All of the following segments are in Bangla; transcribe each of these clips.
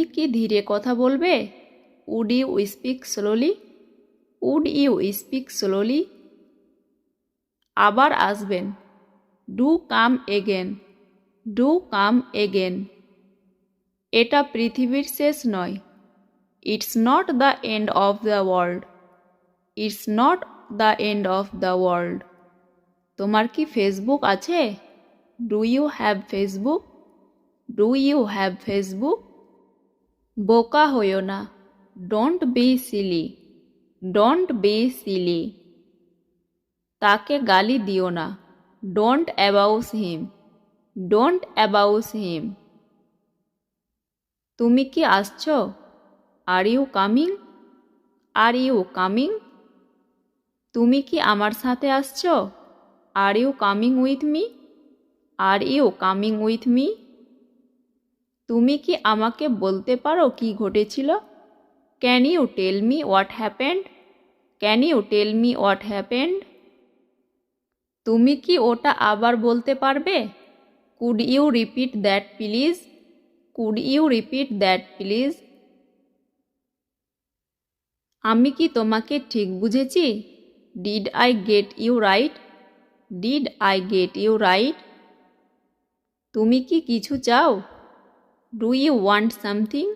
তুমি কি ধীরে কথা বলবে? Would you speak slowly? Would you speak slowly? আবার আসবেন। Do come again. Do come again. এটা পৃথিবীর শেষ নয়। It's not the end of the world. It's not the end of the world. তোমার কি ফেসবুক আছে? Do you have Facebook? Do you have Facebook? বোকা হইও না। Don't be silly. Don't be silly. তাকে গালি দিও না। Don't abuse him. Don't abuse him. তুমি কি আসছো? Are you coming? Are you coming? তুমি কি আমার সাথে আসছো? Are you coming with me? Are you coming with me? তুমি কি আমাকে বলতে পারো কি ঘটেছিল? Can you tell me what happened? Can you tell me what happened? তুমি কি ওটা আবার বলতে পারবে? Could you repeat that please? Could you repeat that please? আমি কি তোমাকে ঠিক বুঝেছি? Did I get you right? Did I get you right? তুমি কি কিছু চাও? Do you want something?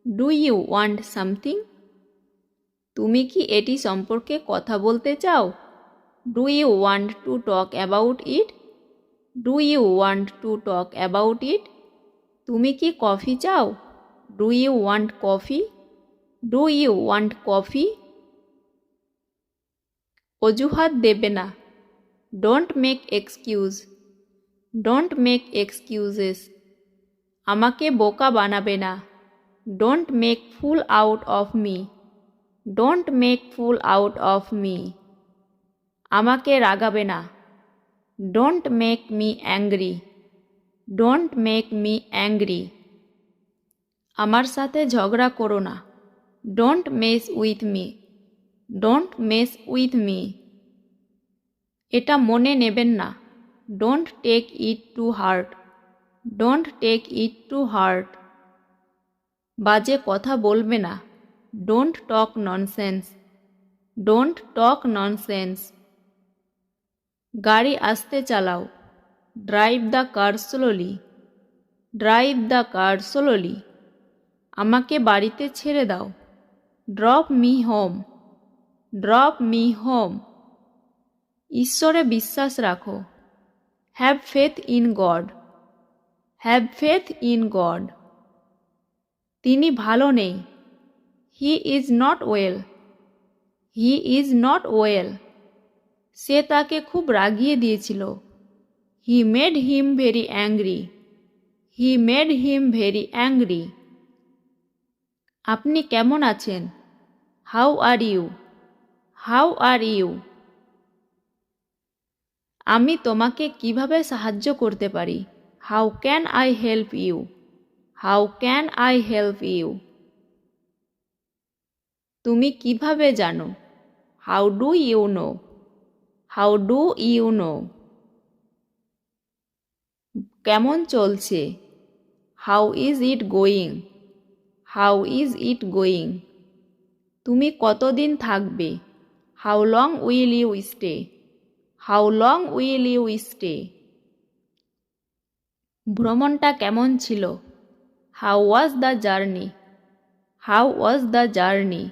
Do you want something? তুমি কি এটি সম্পর্কে কথা বলতে চাও? Do you want to talk about it? Do you want to talk about it? তুমি কি কফি চাও? Do you want coffee? Do you want coffee? অজুহাত দেবে না। Don't make excuse. Don't make excuses. আমাকে বোকা বানাবে না। Don't make fool out of me. Don't make fool out of me. আমাকে রাগাবে না। Don't make me angry. Don't make me angry. আমার সাথে ঝগড়া করো না। Don't mess with me. Don't mess with me. এটা মনে নেবেন না। Don't take it to heart. Don't take it to heart. বাজে কথা বলবে না। Don't talk nonsense. Don't talk nonsense. গাড়ি আস্তে চালাও। Drive the car slowly. Drive the car slowly. আমাকে বাড়িতে ছেড়ে দাও। Drop me home. Drop me home. ঈশ্বরে বিশ্বাস রাখো। Have faith in God. Have faith in God. তিনি ভালো নেই। He is not well. He is not well. সে তাকে খুব রাগিয়ে দিয়েছিল। He made him very angry. He made him very angry. আপনি কেমন আছেন? How are you? How are you? আমি তোমাকে কিভাবে সাহায্য করতে পারি? How can I help you? How can I help you? তুমি কিভাবে জানো? How do you no? How do you know? কেমন চলছে? How is it going? How is it going? তুমি কতদিন থাকবে? How long will you stay? How long will you stay? ভ্রমণটা কেমন ছিল? How was the journey? How was the journey?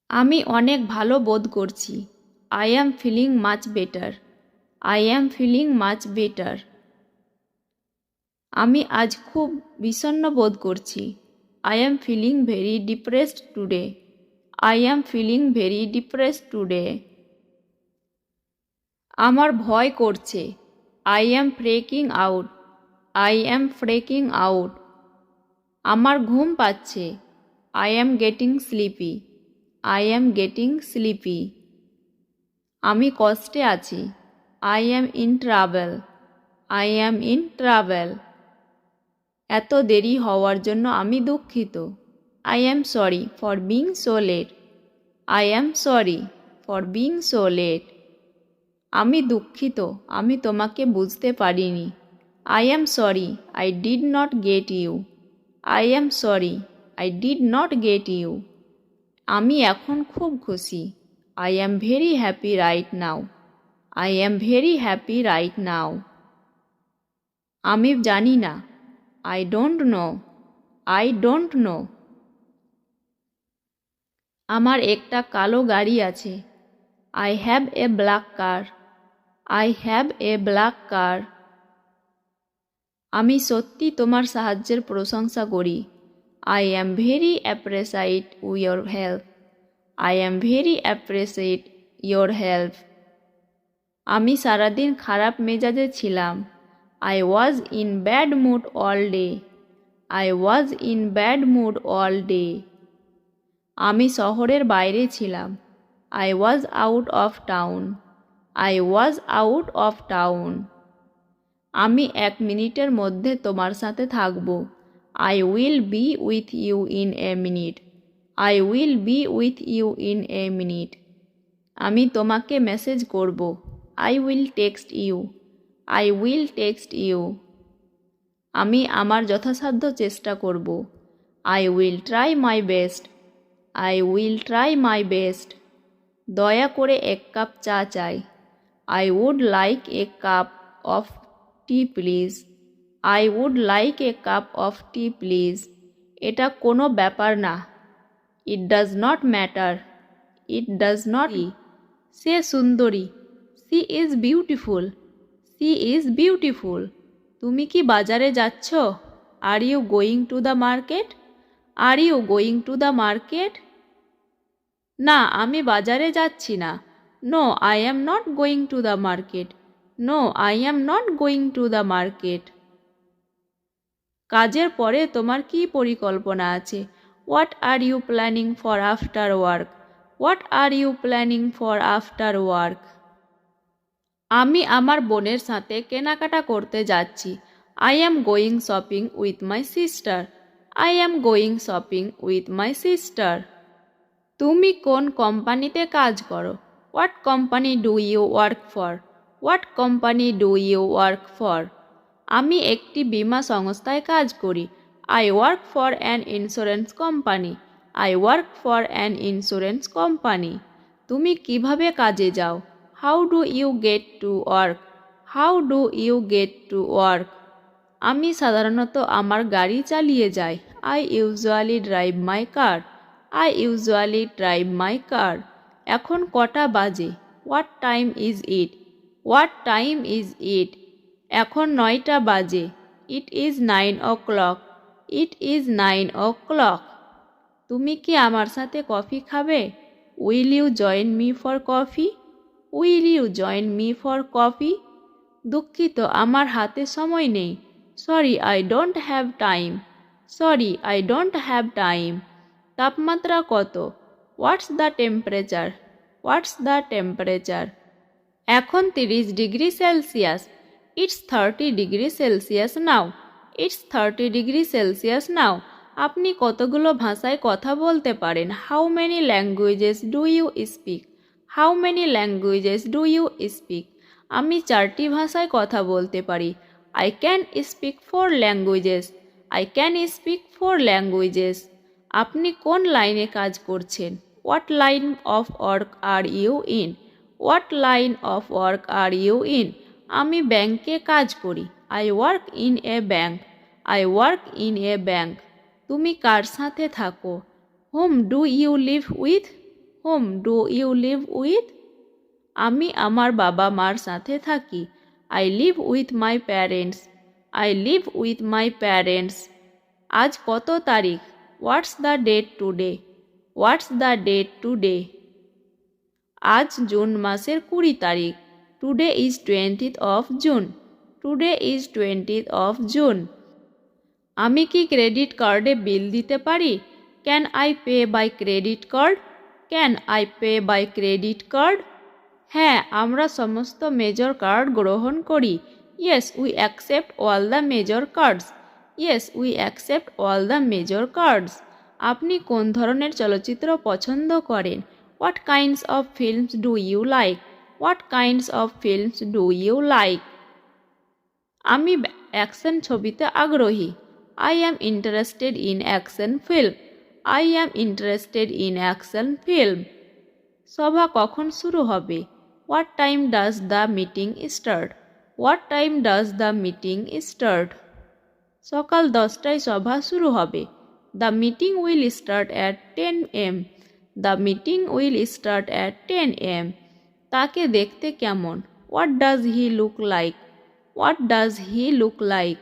আমি অনেক ভালো বোধ করছি। I am feeling much better. I am feeling much better. আমি আজ খুব বিষণ্ণ বোধ করছি। I am feeling very depressed today. I am feeling very depressed today. আমার ভয় করছে। I am freaking out. I am freaking out. আমার ঘুম পাচ্ছে। I am getting sleepy. I am getting sleepy. আমি কষ্টে আছি। I am in trouble. I am in trouble. এত দেরি হওয়ার জন্য আমি দুঃখিত। I am sorry for being so late. I am sorry for being so late. আমি দুঃখিত, আমি তোমাকে বুঝতে পারিনি। I am sorry I did not get you. I am sorry, I did not get you. আমি এখন খুব খুশি। I am very happy right now. I am very happy right now. আমি জানি না। I don't know. I don't know. আমার একটা কালো গাড়ি আছে। I have a black car. I have a black car. আমি সত্যি তোমার সাহায্যের প্রশংসা করি। I am very appreciate your help. I am very appreciate your help. আমি সারাদিন খারাপ মেজাজে ছিলাম। I was in bad mood all day. I was in bad mood all day. আমি শহরের বাইরে ছিলাম। I was out of town. I was out of town. আমি 1 মিনিটের মধ্যে তোমার সাথে থাকব। I will be with you in a minute. I will be with you in a minute. আমি তোমাকে মেসেজ করব। I will text you. I will text you. আমি আমার যথাসাধ্য চেষ্টা করব। I will try my best. I will try my best. দয়া করে 1 কাপ চা চাই। I would like a cup of tea please. I would like a cup of tea please. এটা কোনো ব্যাপার না। It does not matter. It does not. সে সুন্দরী। She is beautiful. She is beautiful. তুমি কি বাজারে যাচ্ছ? Are you going to the market? Are you going to the market? না, আমি বাজারে যাচ্ছি না। No, I am not going to the market. No, I am not going to the market. কাজের পরে তোমার কি পরিকল্পনা আছে? What are you planning for after work? What are you planning for after work? আমি আমার বোনের সাথে কেনাকাটা করতে যাচ্ছি। I am going shopping with my sister. I am going shopping with my sister. তুমি কোন কোম্পানিতে কাজ করো? What company do you work for? What company do you work for? আমি একটি বীমা সংস্থায় কাজ করি। I work for an insurance company. I work for an insurance company. তুমি কিভাবে কাজে যাও? How do you get to work? How do you get to work? আমি সাধারণত আমার গাড়ি চালিয়ে যাই। I usually drive my car. I usually drive my car. এখন কটা বাজে? What time is it? What time is it? এখন 9টা বাজে। It is 9 o'clock. It is 9 o'clock. তুমি কি আমার সাথে কফি খাবে? Will you join me for coffee? Will you join me for coffee? দুঃখিত, আমার হাতে সময় নেই। Sorry, I don't have time. Sorry, I don't have time. তাপমাত্রা কত? What's the temperature? What's the temperature? এখন 30 degree Celsius. It's 30 degree Celsius now. It's 30 degree Celsius now. আপনি কতগুলো ভাষায় কথা বলতে পারেন? How many languages do you speak? How many languages do you speak? আমি 4টি ভাষায় কথা বলতে পারি। I can speak 4 languages. I can speak 4 languages. আপনি কোন লাইনে কাজ করছেন? What line of work are you in? What line of work are you in? আমি ব্যাংকে কাজ করি। I work in a bank. I work in a bank. তুমি কার সাথে থাকো? Whom do you live with? Whom do you live with? আমি আমার বাবা মার সাথে থাকি। I live with my parents. I live with my parents. আজ কত তারিখ? What's the date today? What's the date today? আজ জুন মাসের 20 তারিখ। Today is 20th of June. Today is 20th of June. আমি কি ক্রেডিট কার্ডে বিল দিতে পারি? Can I pay by credit card? Can I pay by credit card? হ্যাঁ, আমরা সমস্ত মেজর কার্ড গ্রহণ করি। Yes, we accept all the major cards. Yes, we accept all the major cards. আপনি কোন ধরনের চলচ্চিত্র পছন্দ করেন? What kinds of films do you like? What kinds of films do you like? আমি অ্যাকশন ছবিতে আগ্রহী। I am interested in action film. I am interested in action film. সভা কখন শুরু হবে? What time does the meeting start? What time does the meeting start? সকাল 10টায় সভা শুরু হবে। The meeting will start at 10 am. The meeting will start at 10 am. তাকে দেখতে কেমন? What does he look like? What does he look like?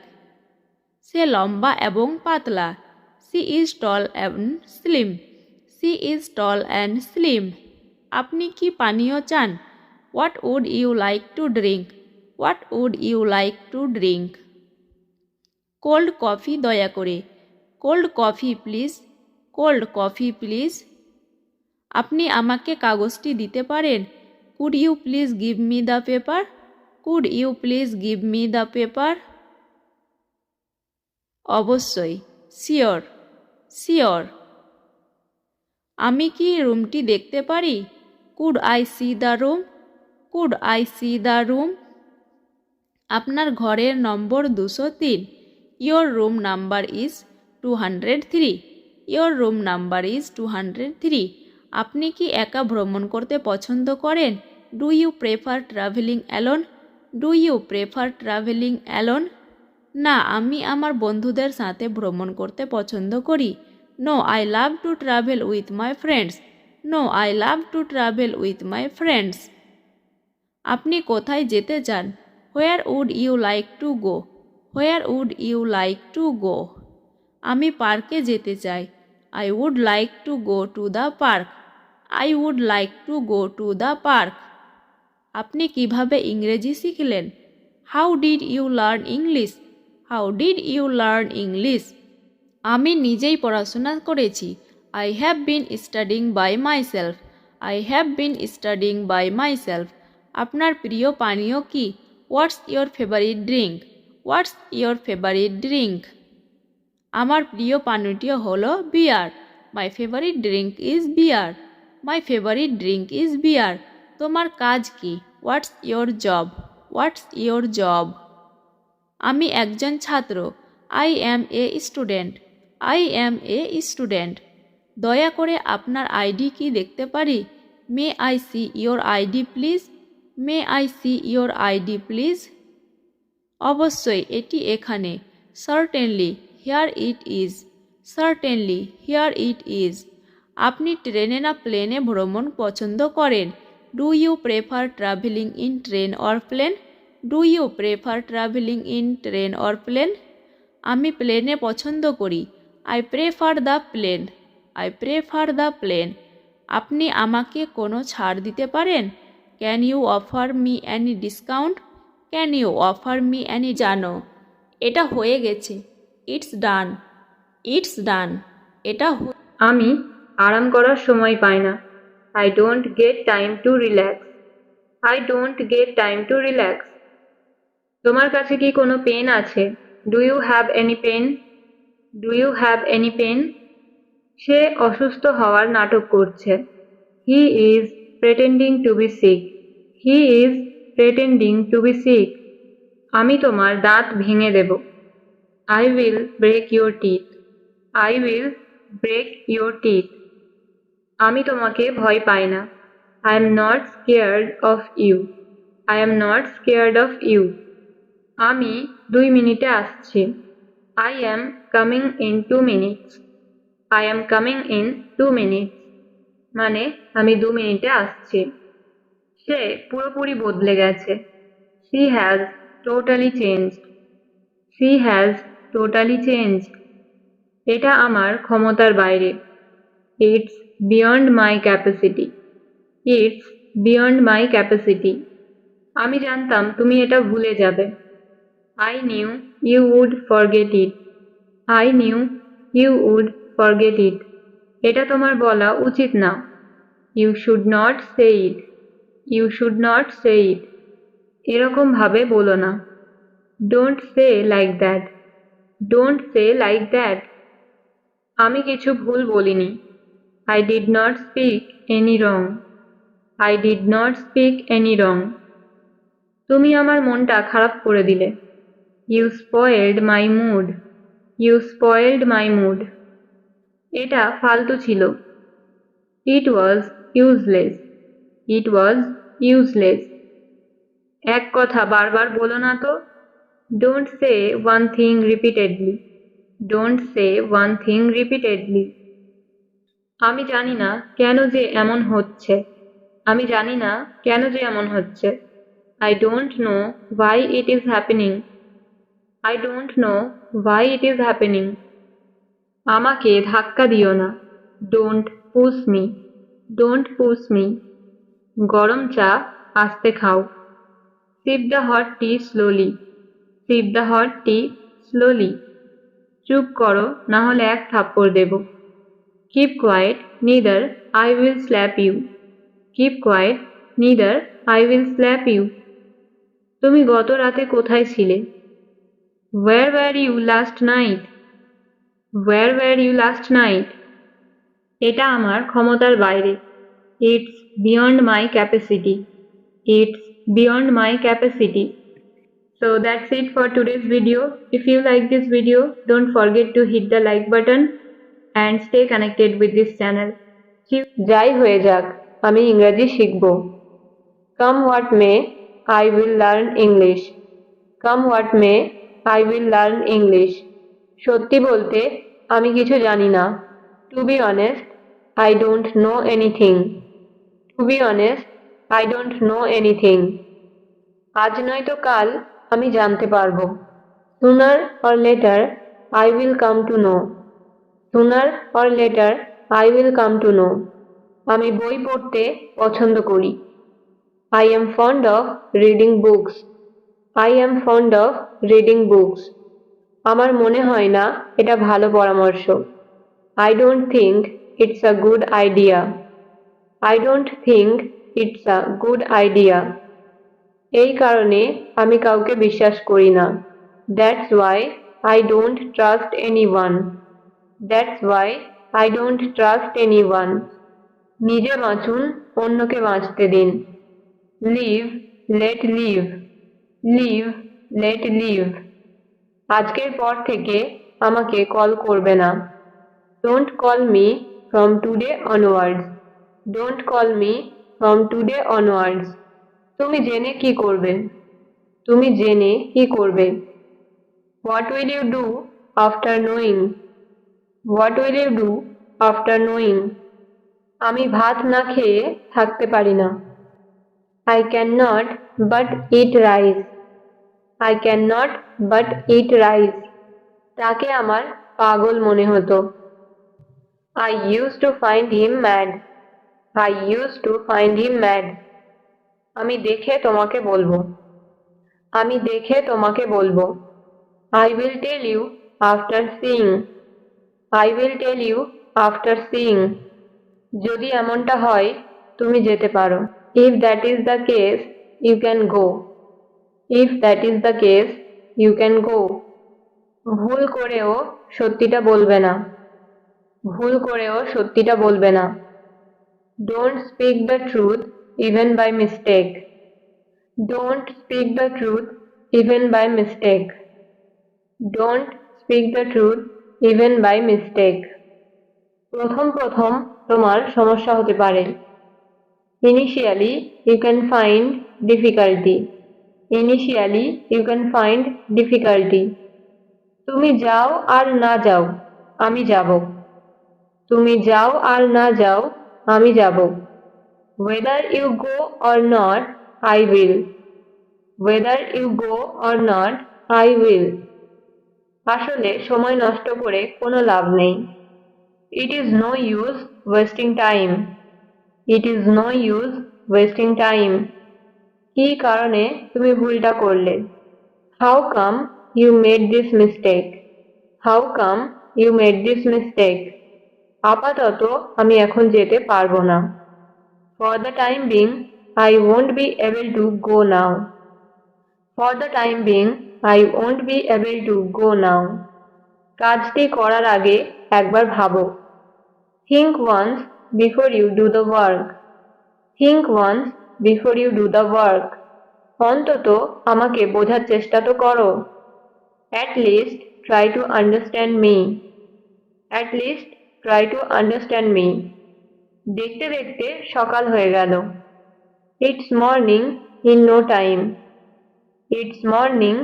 সে লম্বা এবং পাতলা। She is tall and slim. She is tall and slim. আপনি কি পানীয় চান? What would you like to drink? What would you like to drink? Cold coffee দয়া করে। Cold coffee please. Cold coffee please. আপনি আমাকে কাগজটি দিতে পারেন? Could you please give me the paper? Could you please give me the paper? অবশ্যই। শিওর। শিওর। আমি কি রুমটি দেখতে পারি? Could I see the room? Could I see the room? আপনার ঘরের নম্বর 203। Your room number is 203. Your room number is 203. আপনি কি একা ভ্রমণ করতে পছন্দ করেন? Do you prefer traveling alone? Do you prefer traveling alone? না, আমি আমার বন্ধুদের সাথে ভ্রমণ করতে পছন্দ করি। No, I love to travel with my friends. No, I love to travel with my friends. আপনি কোথায় যেতে চান? Where would you like to go? Where would you like to go? আমি পার্কে যেতে চাই। I would like to go to the park. I would like to go to the park. আপনি কিভাবে ইংরেজি শিখলেন? How did you learn English? How did you learn English? আমি নিজেই পড়াশোনা করেছি। I have been studying by myself. I have been studying by myself. আপনার প্রিয় পানীয় কি? What's your favorite drink? What's your favorite drink? আমার প্রিয় পানীয়টি হলো বিয়ার। My favorite drink is beer. My favorite drink is beer. তোমার কাজ কি? What's your job? What's your job? আমি একজন ছাত্র। I am a student. I am a student. দয়া করে আপনার আইডি কি দেখতে পারি? May I see your ID please? May I see your ID please? অবশ্যই, এটি এখানে। Certainly, here it is. Certainly, here it is. আপনি ট্রেনে না প্লেনে ভ্রমণ পছন্দ করেন? Do you prefer traveling in train or plane? Do you prefer traveling in train or plane? আমি প্লেনে পছন্দ করি। I prefer the plane. I prefer the plane. আপনি আমাকে কোনো ছাড় দিতে পারেন? Can you offer me any discount? Can you offer me any? জানো, এটা হয়ে গেছে। It's done. It's done. এটা আমি আরাম করার সময় পাই না। I don't get time to relax. I don't get time to relax. তোমার কাছে কি কোনো পেন আছে? Do you have any pen? Do you have any pen? সে অসুস্থ হওয়ার নাটক করছে। He is pretending to be sick. He is pretending to be sick. আমি তোমার দাঁত ভেঙে দেব। I will break your teeth. I will break your teeth. আমি তোমাকে ভয় পাই না। I am not scared of you. I am not scared of you. আমি 2 মিনিটে আসছি। I am coming in 2 minutes. I am coming in 2 minutes. মানে আমি 2 মিনিটে আসছি। সে পুরোপুরি বদলে গেছে। She has totally changed. She has totally changed. এটা আমার ক্ষমতার বাইরে। It's beyond my capacity. It's beyond my capacity. আমি জানতাম তুমি এটা ভুলে যাবে। I knew you would forget it. I knew you would forget it. এটা তোমার বলা উচিত না। You should not say it. You should not say it. এরকম ভাবে বলো না। Don't say like that. Don't say like that. আমি কিছু ভুল বলিনি। I did not speak any wrong. I did not speak any wrong. তুমি আমার মনটা খারাপ করে দিলে। You spoiled my mood. You spoiled my mood. এটা ফালতু ছিল। It was useless. It was useless. এক কথা বারবার বলো না তো। Don't say one thing repeatedly. Don't say one thing repeatedly. আমি জানি না কেন যে এমন হচ্ছে। আমি জানি না কেন যে এমন হচ্ছে। I don't know why it is happening. I don't know why it is happening. আমাকে ধাক্কা দিও না। Don't push me. Don't push me. গরম চা আস্তে খাও। Sip the hot tea slowly. Sip the hot tea slowly. চুপ করো না হলে এক থাপ্পড় দেব। Keep quiet, neither I will slap you. Keep quiet, neither I will slap you. তুমি গত রাতে কোথায় ছিলে? Where were you last night? Where were you last night? এটা আমার ক্ষমতার বাইরে। It's beyond my capacity. It's beyond my capacity. So that's it for today's video. If you like this video, don't forget to hit the like button and stay connected with this channel. যাই হয়ে যাক, আমি ইংরেজি শিখব। Come what may, I will learn English. Come what may, I will learn English. সত্যি বলতে আমি কিছু জানি না। To be honest, I don't know anything. To be honest, I don't know anything. আজ নয়তো কাল আমি জানতে পারবো। Sooner or later, I will come to know. Sooner or later, I will come to know. আমি বই পড়তে পছন্দ করি। I am fond of reading books. I am fond of reading books. আমার মনে হয় না এটা ভালো পরামর্শ। I don't think it's a good idea. I don't think it's a good idea. এই কারণে আমি কাউকে বিশ্বাস করি না। That's why I don't trust anyone. That's why I don't trust anyone. নিজে বাঁচুন, অন্যকে বাঁচতে দিন। Live, let live. Live, let live. আজকের পর থেকে আমাকে কল করবে না। Don't call me from today onwards. Don't call me from today onwards. তুমি জেনে কি করবে? তুমি জেনে কি করবে? What will you do after knowing? What will you do after knowing? আমি ভাত না খেয়ে থাকতে পারি না। I cannot but eat rice. I cannot but eat rice. তাকে আমার পাগল মনে হতো। I used to find him mad. I used to find him mad. আমি দেখে তোমাকে বলবো। আমি দেখে তোমাকে বলবো। I will tell you after seeing. I will tell you after seeing. যদি এমনটা হয় তুমি যেতে পারো। If that is the case, you can go. If that is the case, you can go. ভুল করেও সত্যিটা বলবে না। ভুল করেও সত্যিটা বলবে না। Don't speak the truth even by mistake. Don't speak the truth even by mistake. Don't speak the truth even by mistake. প্রথম প্রথম তোমার সমস্যা হতে পারে। Initially, you can find difficulty. Initially, you can find difficulty. তুমি যাও আর না যাও, আমি যাব। তুমি যাও আর না যাও, আমি যাব। Whether you go or not, I will. Whether you go or not, I will. আসলে সময় নষ্ট করে কোনো লাভ নেই। It is no use wasting time. It is no use wasting time. কী কারণে তুমি ভুলটা করলে? How come you made this mistake? How come you made this mistake? আপাতত আমি এখন যেতে পারবো না। For the time being, I won't be able to go now. For the time being, I won't be able to go now. কাজটি করার আগে একবার ভাবো। Think once before you do the work. Think once before you do the work. অন্তত আমাকে বোঝার চেষ্টা তো করো। At least try to understand me. At least try to understand me. দেখতে দেখতে সকাল হয়ে গেল। It's morning in no time. It's morning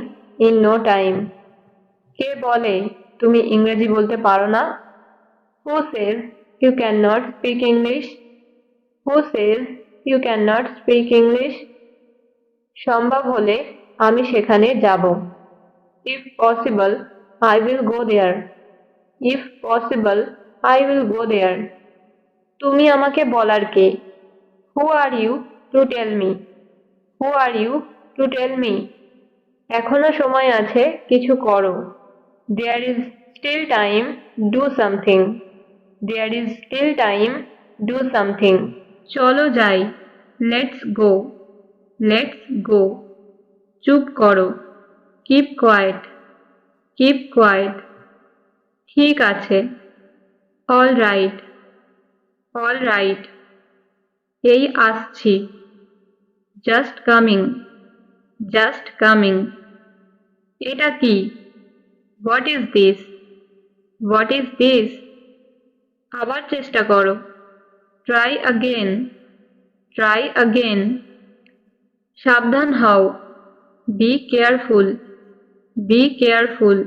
in no time. কে বলে তুমি ইংরেজি বলতে পারো না? Who says you cannot speak English? Who says you cannot speak English? সম্ভব হলে আমি সেখানে যাব। If possible, I will go there. If possible, I will go there. তুমি আমাকে বলার কে? Who are you to tell me? Who are you to tell me? এখনো সময় আছে, কিছু করো। There is still time, do something. There is still time, do something. চলো যাই, let's go. Let's go. চুপ করো, keep quiet. Keep quiet. ঠিক আছে, all right. All right. এই আসছি, just coming. Just coming. এটা কি? What is this? What is this? আবার চেষ্টা করো, try again. Try again. সাবধান হও, be careful. Be careful.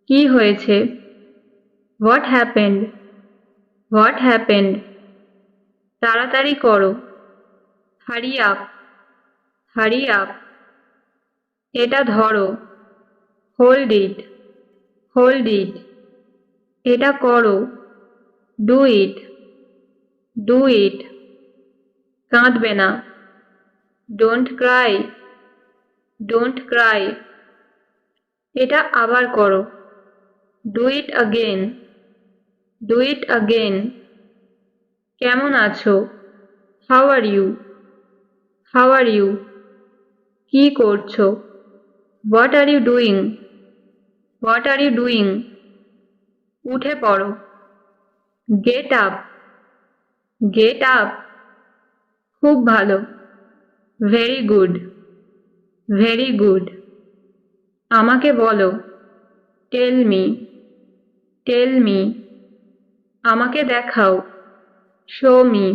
কি হয়েছে? What happened? What happened? তাড়াতাড়ি করো, hurry up. Hurry up. এটা ধরো, hold it. Hold it. এটা করো, do it. Do it. কাঁদবে না, don't cry. Don't cry. এটা আবার করো, do it again. Do it again. কেমন আছো? How are you? How are you? কি করছো? What are you doing? What are you doing? উঠে পড়ো, get up. Get up. খুব ভালো, very good. Very good. আমাকে বলো, tell me. Tell me. আমাকে দেখাও, show me.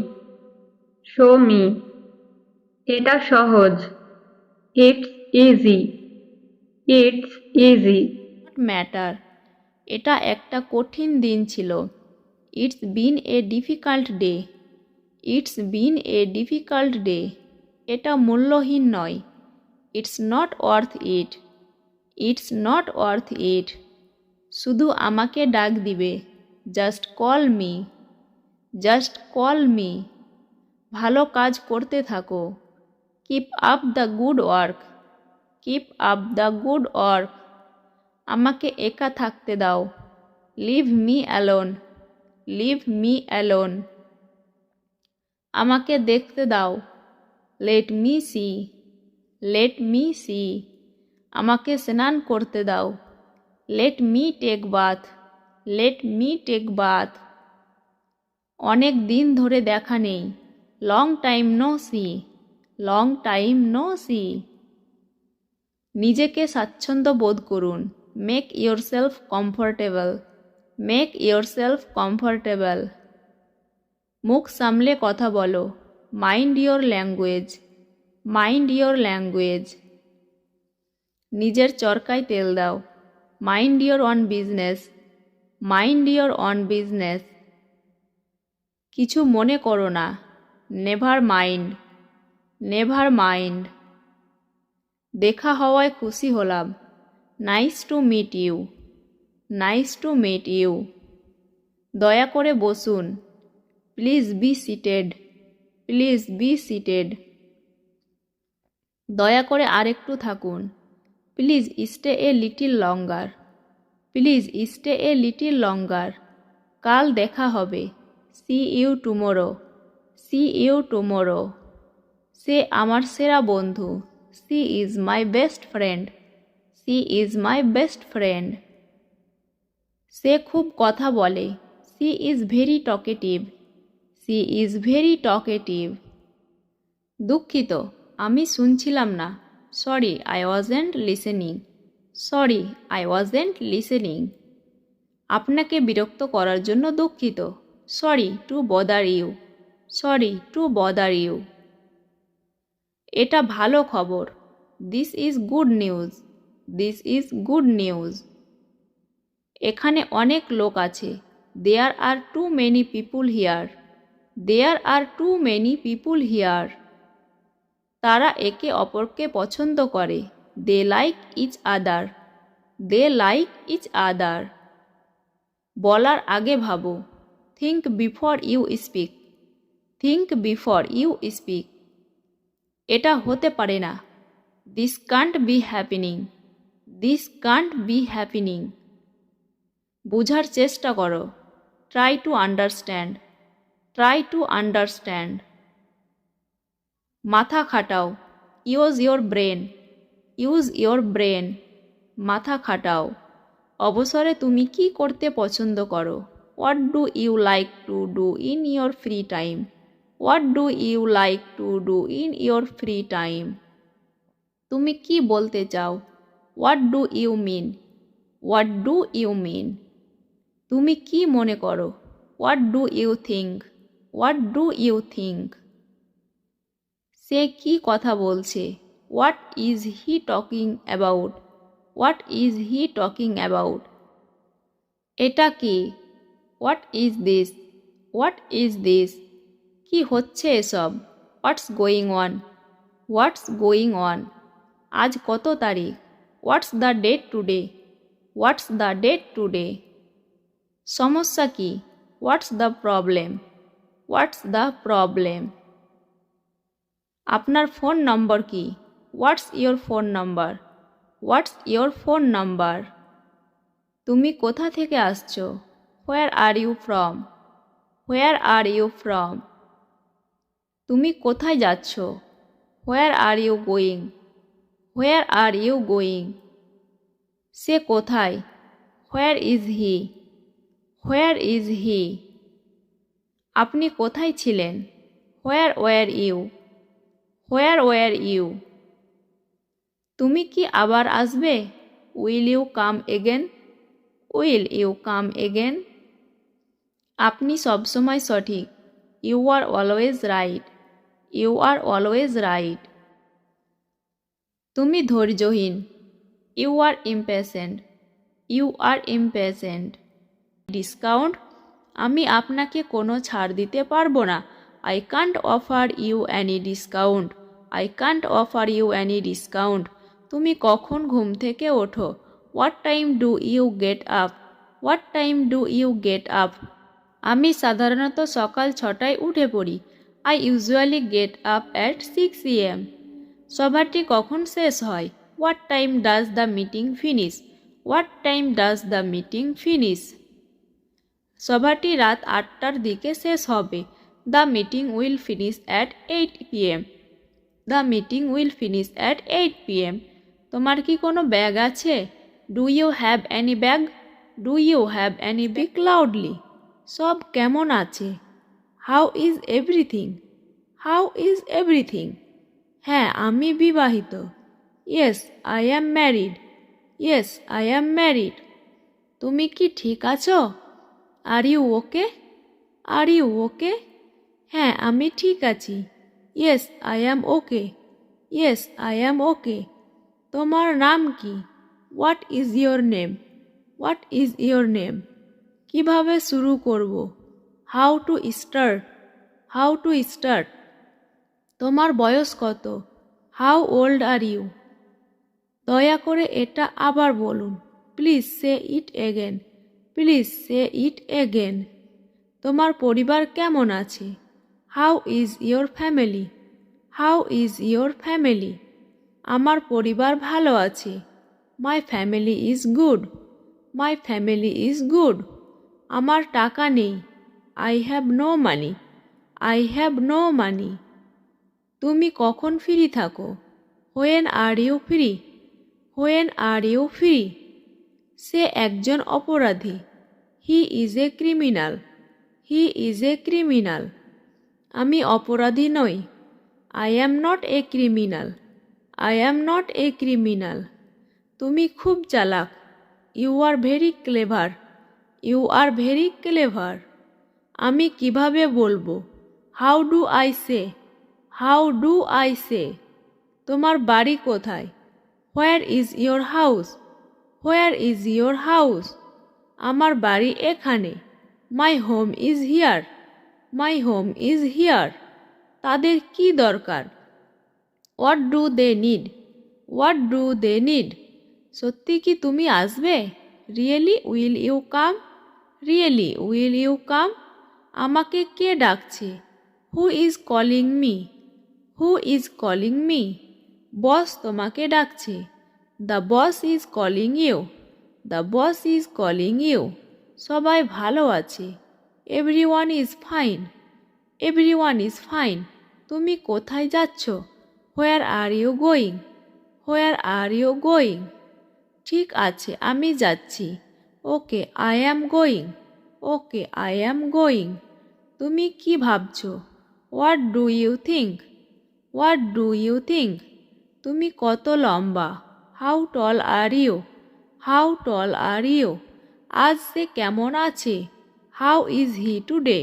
Show me. এটা সহজ, it's easy. It's easy. Not matter. এটা একটা কঠিন দিন ছিল। It's been a difficult day. It's been a difficult day. এটা মূল্যহীন নয়। It's not worth it. It's not worth it. শুধু আমাকে ডাক দিবে, just call me. Just call me. ভালো কাজ করতে থাকো, keep up the good work. Keep up the good work. আমাকে একা থাকতে দাও, leave me alone. Leave me alone. আমাকে দেখতে দাও, let me see. Let me see. আমাকে স্নান করতে দাও, let me take bath. Let me take bath. অনেক দিন ধরে দেখা নেই, long time no see. Long time no see. নিজেকে স্বাচ্ছন্দ্য বোধ করুন, make yourself comfortable. Make yourself comfortable. মুখ সামলে কথা বলো, mind your language. Mind your language. নিজের চরকায় তেল দাও, mind your own business. Mind your own business. কিছু মনে করো না, never mind. Never mind. দেখা হওয়ায় খুশি হলাম, nice to meet you. Nice to meet you. দয়া করে বসুন, please be seated. Please be seated. দয়া করে আরেকটু থাকুন, please stay a little longer. Please stay a little longer. কাল দেখা হবে, see you tomorrow. See you tomorrow. সে আমার সেরা বন্ধু, she is my best friend. She is my best friend. সে খুব কথা বলে, she is very talkative. She is very talkative. দুঃখিত, আমি শুনছিলাম না, sorry I wasn't listening. Sorry I wasn't listening. আপনাকে বিরক্ত করার জন্য দুঃখিত। Sorry to bother you. Sorry to bother you. এটা ভালো খবর। This is good news. This is good news. এখানে অনেক লোক আছে। There are too many people here. There are too many people here. তারা একে অপরকে পছন্দ করে। They like each other. They like each other. বলার আগে ভাবো। Think before you speak. Think before you speak. এটা হতে পারে না। This can't be happening. This can't be happening. বুঝার চেষ্টা করো। Try to understand. Try to understand. মাথা খাটাও। Use your brain. Use your brain. মাথা খাটাও। অবসরে তুমি কি করতে পছন্দ করো? What do you like to do in your free time? What do you like to do in your free time? তুমি কি বলতে চাও? What do you mean? What do you মিন? তুমি কি মনে করো? What do you think? What do you think? সে কি কথা বলছে? What is he talking about? What is he talking about? এটা কি? What is this? What is this? কি হচ্ছে এসব? What's going on? What's going on? আজ কত তারিখ? What's the date today? What's the date today? সমস্যা কি? What's the problem? What's the problem? আপনার ফোন নম্বর কি? What's your phone number? What's your phone number? তুমি কোথা থেকে আসছো? Where are you from? Where are you from? তুমি কোথায় যাচ্ছ? Where are you going? Where are you going? সে কোথায়? Where is he? Where is he? আপনি কোথায় ছিলেন? Where were you? Where were you? তুমি কি আবার আসবে? Will you come again? Will you come again? আপনি সবসময় সঠিক। You are always right. You are always right. তুমি ধৈর্যহীন। You are impatient. You are impatient. Discount? আমি আপনাকে কোনো ছাড় দিতে পারবো না। I can't offer you any discount. I can't offer you any discount. তুমি কখন ঘুম থেকে ওঠো? What time do you get up? What time do you get up? আমি সাধারণত সকাল 6টায় উঠে পড়ি। I usually get up at 6 AM। সভাটি কখন শেষ হয়? What time does the meeting finish? What time does the meeting finish? সভাটি রাত 8টার দিকে শেষ হবে। The meeting will finish at 8 PM। The meeting will finish at 8 PM। তোমার কি কোনো ব্যাগ আছে? Do you have any bag? Do you have any bag? Loudly. সব কেমন আছে? How is everything? How is everything? হ্যাঁ আমি বিবাহিত। Yes I am married. Yes I am married. তুমি কি ঠিক আছো? Are you okay? Are you okay? হ্যাঁ আমি ঠিক আছি। Yes I am okay. Yes I am okay. তোমার নাম কি? What is your name? What is your name? কিভাবে শুরু করব? How to start? How to start? তোমার বয়স কত? How old are you? দয়া করে এটা আবার বলুন। Please say it again. Please say it again. তোমার পরিবার কেমন আছে? How is your family? How is your family? আমার পরিবার ভালো আছে। My family is good. My family is good. আমার টাকা নেই। I have no money. I have no money. তুমি কখন ফ্রি থাকো? When are you free? When are you free? সে একজন অপরাধী। He is a criminal. He is a criminal. আমি অপরাধী নই। I am not a criminal. I am not a criminal. তুমি খুব চালাক। You are very clever. You are very clever. আমি কিভাবে বলবো? How do I say? How do I say? তোমার বাড়ি কোথায়? Where is your house? Where is your house? আমার বাড়ি এখানে। My home is here. My home is here. তাদের কি দরকার? What do they need? What do they need? সত্যি কি তুমি আসবে? Really will you come? Really will you come? আমাকে কে ডাকছে? Who is calling me? Who is calling me? Boss তোমাকে ডাকছে। The boss is calling you. The boss is calling you. সবাই ভালো আছে। Everyone is fine. Everyone is fine. তুমি কোথায় যাচ্ছ? Where are you going? Where are you going? ঠিক আছে, আমি যাচ্ছি। Okay, I am going. Okay, I am going. তুমি কি ভাবছো? What do you think? What do you think? তুমি কত লম্বা? How tall are you? How tall are you? আজ সে কেমন আছে? How is he today?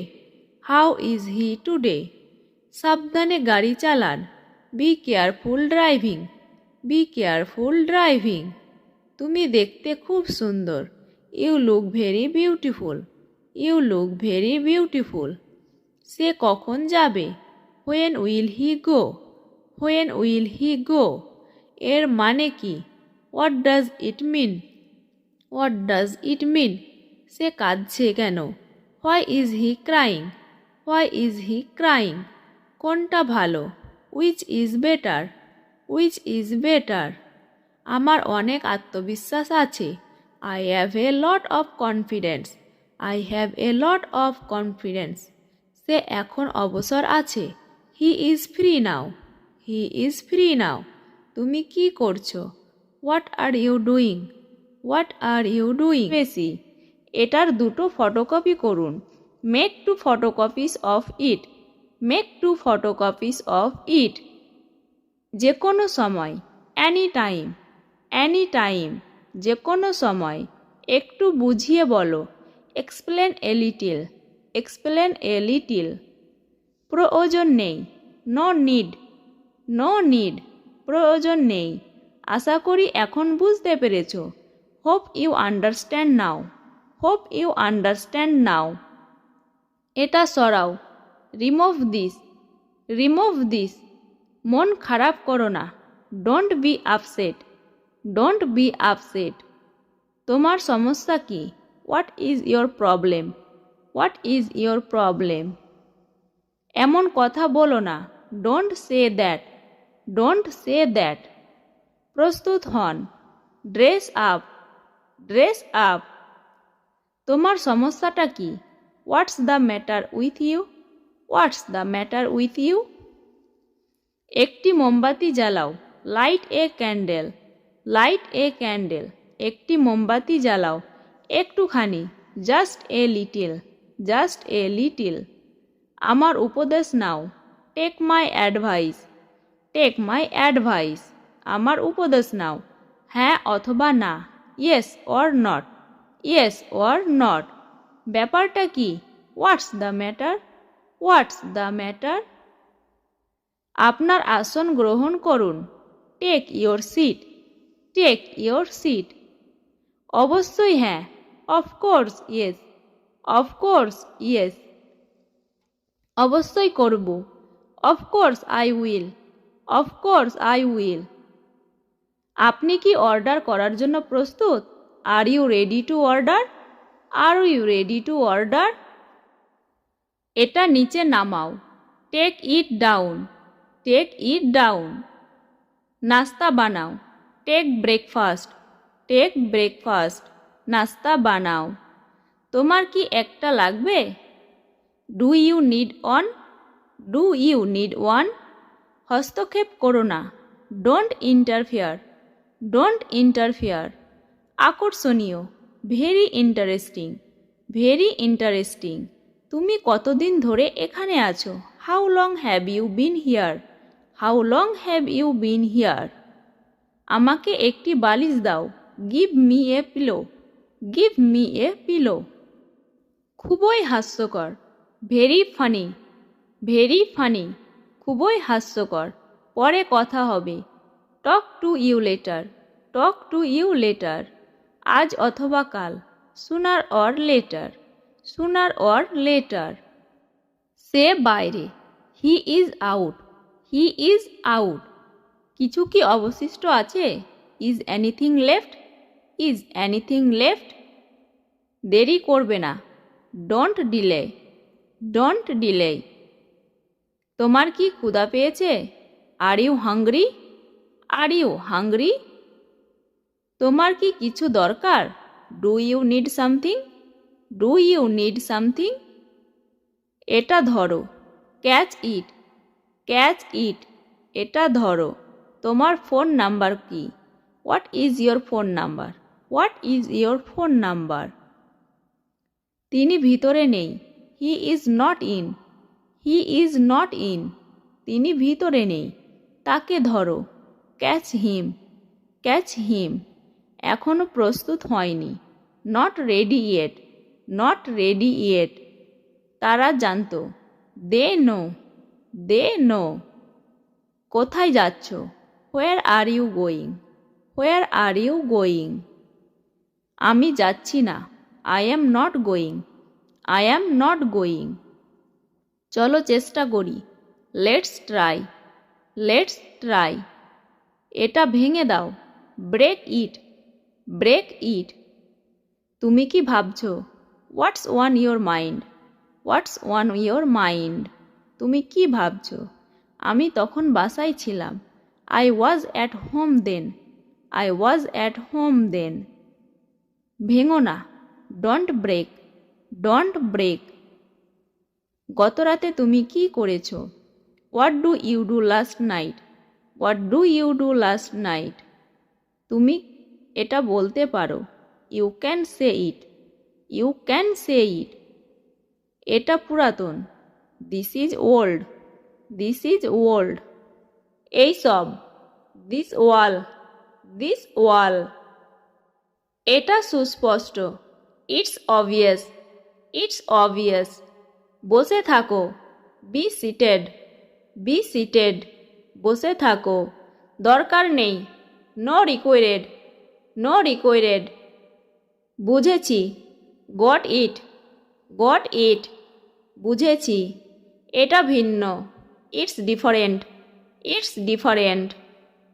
How is he today? সাবধানে গাড়ি চালান। Be careful driving. Be careful driving. তুমি দেখতে খুব সুন্দর। You look very beautiful. You look very beautiful. সে কখন যাবে? When will he go? When will he go? এর মানে কি? What does it mean? What does it mean? সে কাঁদছে কেন? Why is he crying? Why is he crying? কোনটা ভালো? Which is better? Which is better? আমার অনেক আত্মবিশ্বাস আছে। I have a lot of confidence. I have a lot of confidence. সে এখন অবসর আছে। He is free now. He is free now. তুমি কি করছো? What are you doing? What are you doing? বেশি। এটার দুটো ফটোকপি করুন। Make 2 photocopies of it. Make 2 photocopies of it. যে কোনো সময়। Any time. Any time. যে কোনো সময়। একটু বুঝিয়ে বলো। Explain a little. Explain a little. প্রয়োজন নেই। No need. No need. প্রয়োজন নেই। আশা করি এখন বুঝতে পেরেছ। Hope you understand now. Hope you understand now. এটা সরাও। Remove this. Remove this. মন খারাপ করো না। Don't be upset. Don't be upset. তোমার সমস্যা কি? What is your problem? What is your problem? এমন কথা বলো না। Don't say that. Don't say that. প্রস্তুত হন। Dress up. Dress up. তোমার সমস্যাটা কি? What's the matter with you? What's the matter with you? একটি মোমবাতি জ্বালাও। Light a candle. Light a candle. একটি মোমবাতি জ্বালাও। একটুখানি। Just a little. Just a little. আমার উপদেশ নাও। Take my advice. Take my advice. আমার উপদেশ নাও। হ্যাঁ অথবা না। Yes or not. Yes or not. ব্যাপারটা কি? What's the matter? What's the matter? আপনার আসন গ্রহণ করুন। Take your seat. Take your seat. অবশ্যই হ্যাঁ। Of course yes. Of course yes. অবশ্যই করব। Of course I will. Of course I will. আপনি কি অর্ডার করার জন্য প্রস্তুত? Are you ready to order? Are you ready to order? এটা নিচে নামাও। Take it down. Take it down. নাস্তা বানাও। Take breakfast. Take breakfast. নাস্তা বানাও। তোমার কি একটা লাগবে? Do you need one? Do you need one? হস্তক্ষেপ করো না। Don't interfere. Don't interfere. আকর্ষণীয়। Very interesting. Very interesting. তুমি কতদিন ধরে এখানে আছো? How long have you been here? How long have you been here? আমাকে একটি বালিশ দাও, give me a pillow, give me a pillow. খুবই হাস্যকর, ভেরি ফানি, ভেরি ফানি, খুবই হাস্যকর, পরে কথা হবে, talk to you later, talk to you later, আজ অথবা কাল, sooner or later, sooner or later. সে বাইরে, he is out, he is out, কিছু কি অবশিষ্ট আছে, is anything left, is anything left. দেরি করবে না, ডোন্ট ডিলে, ডোন্ট ডিলে। তোমার কি ক্ষুধা পেয়েছে, are you hungry, are you hungry. তোমার কি কিছু দরকার, do you need something, do you need something. এটা ধরো, ক্যাচ ইট, ক্যাচ ইট, এটা ধরো। তোমার ফোন নাম্বার কি, what is your phone number, what is your phone number. তিনি ভিতরে নেই, he is not in, he is not in, তিনি ভিতরে নেই। তাকে ধরো, ক্যাচ হিম, ক্যাচ হিম। এখনো প্রস্তুত হয়নি, not ready yet, not ready yet. তারা জানতো, দে নো, দে নো। কোথায় যাচ্ছ, where are you going, where are you going. আমি যাচ্ছি না, I am not going, I am not going. চলো চেষ্টা করি, লেটস ট্রাই, লেটস ট্রাই। এটা ভেঙে দাও, ব্রেক ইট, ব্রেক ইট। তুমি কি ভাবছো, what's on your mind, what's on your mind. তুমি কি ভাবছো। আমি তখন বাসায় ছিলাম, I was at home then, I was at home then. ভেঙো না, ডোন্ট ব্রেক, ডোন্ট ব্রেক। গত রাতে তুমি কি করেছো, what do you do last night, what do you do last night. তুমি এটা বলতে পারো, you can say it, you can say it. এটা পুরাতন, this is old, this is old. এই সব, দিস ওয়াল, দিস ওয়াল। এটা সুস্পষ্ট, ইটস অবভিয়াস, ইটস অবভিয়াস। বসে থাকো, বি সিটেড, বি সিটেড, বসে থাকো। দরকার নেই, নো রিকোয়ারেড, নো রিকোয়ারেড। বুঝেছি, গট ইট, গট ইট, বুঝেছি। এটা ভিন্ন, ইটস ডিফারেন্ট, ইটস ডিফারেন্ট।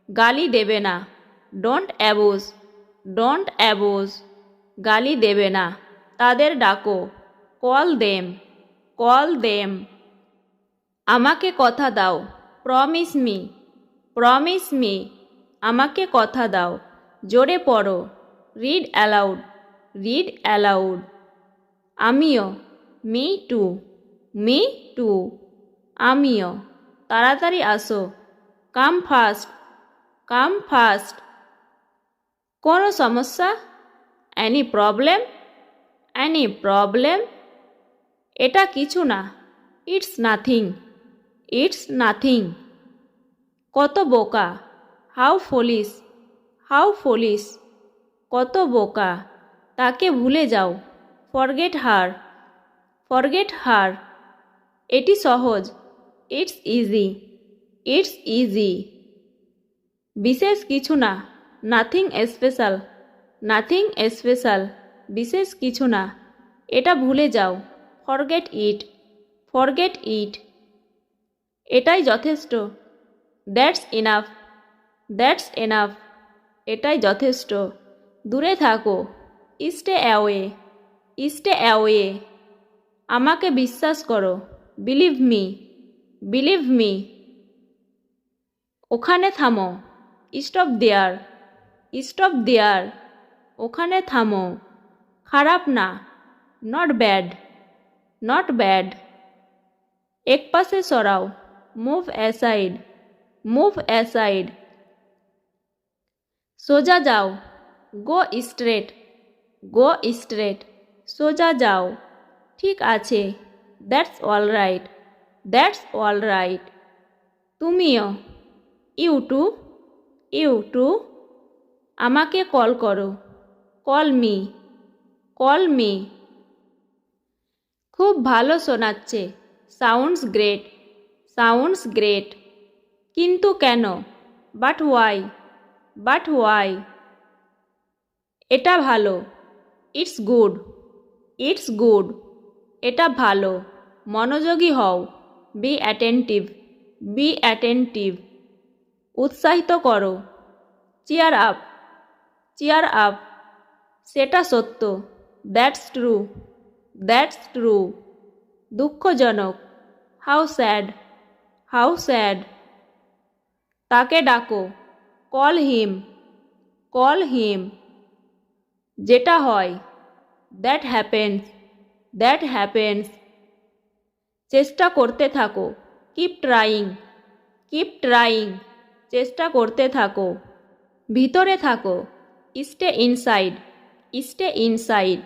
গালি দেবে না, ডোন্ট অ্যাবুজ, ডোন্ট অ্যাবুজ। গালি দেবে না। তাদের ডাকো, কল দেম, কল দেম। আমাকে কথা দাও, প্রমিস মি, প্রমিস মি। আমাকে কথা দাও। জোরে পড়ো, রিড অ্যালাউড, রিড অ্যালাউড। আমিও, মি টু, মি টু। আমিও। তাড়াতাড়ি আসো, কাম ফাস্ট, কাম ফাস্ট। কোনো সমস্যা, অ্যানি প্রবলেম, অ্যানি প্রবলেম। এটা কিছু না, ইটস নাথিং, ইটস নাথিং। কত বোকা, হাউ ফলিস, হাউ ফলিস। কত বোকা। তাকে ভুলে যাও, ফরগেট হার, ফরগেট হার। এটি সহজ, ইটস ইজি, ইটস ইজি। বিশেষ কিছু না, নাথিং স্পেশাল, নাথিং স্পেশাল। বিশেষ কিছু না। এটা ভুলে যাও, ফরগেট ইট, ফরগেট ইট। এটাই যথেষ্ট, দ্যাটস ইনাফ, দ্যাটস এনাফ। এটাই যথেষ্ট। দূরে থাকো, স্টে অ্যাওয়ে, স্টে অ্যাওয়ে। আমাকে বিশ্বাস করো, বিলিভ মি, বিলিভ মি। ওখানে থামো, স্টপ দেয়ার, স্টপ দেয়ার। ওখানে থামো। খারাপ না, নট ব্যাড, নট ব্যাড। এক পাশে সরাও, মুভ অ্যাসাইড, মুভ অ্যাসাইড। সোজা যাও, গো স্ট্রেট, গো স্ট্রেট। সোজা যাও। ঠিক আছে, that's all right, that's all right. তুমিও, ইউ টু, ইউ টু। আমাকে কল করো, কল মি, কল মি। খুব ভালো শোনাচ্ছে, সাউন্ডস গ্রেট, সাউন্ডস গ্রেট। কিন্তু কেন, বাট ওয়াই, বাট ওয়াই। এটা ভালো, ইটস গুড, ইটস গুড। এটা ভালো, মনোযোগী হও, বি অ্যাটেন্টিভ, বি অ্যাটেন্টিভ। উৎসাহিত করো, চিয়ার আপ, চিয়ার আপ। সেটা সত্য, দ্যাটস ট্রু, দ্যাটস ট্রু। দুঃখজনক, হাউ স্যাড, হাউ স্যাড। তাকে ডাকো, কল হিম, কল হিম। যেটা হয়, দ্যাট হ্যাপেন্স, দ্যাট হ্যাপেন্স। চেষ্টা করতে থাকো, কিপ ট্রাইং, কিপ ট্রাইং। চেষ্টা করতে থাকো। ভিতরে থাকো, স্টে ইনসাইড, স্টে ইনসাইড।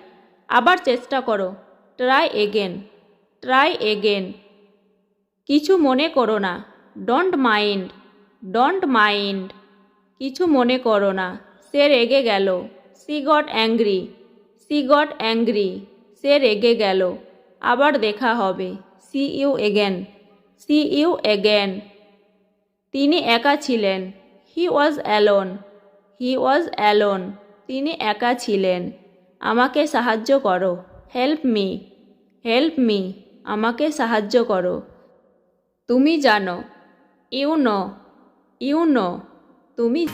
আবার চেষ্টা করো, ট্রাই এগেন, ট্রাই এগেন। কিছু মনে করো না, ডোন্ট মাইন্ড, ডোন্ট মাইন্ড। কিছু মনে করো না, সে রেগে গেল, she got angry, she got angry. সে রেগে গেল। আবার দেখা হবে, see you again, see you again. তিনি একা ছিলেন, হি was alone, he was alone. তিনি একা ছিলেন। আমাকে সাহায্য করো, হেল্প মি, হেল্প মি। আমাকে সাহায্য করো। তুমি জানো, ইউ নো, ইউ নো। তুমি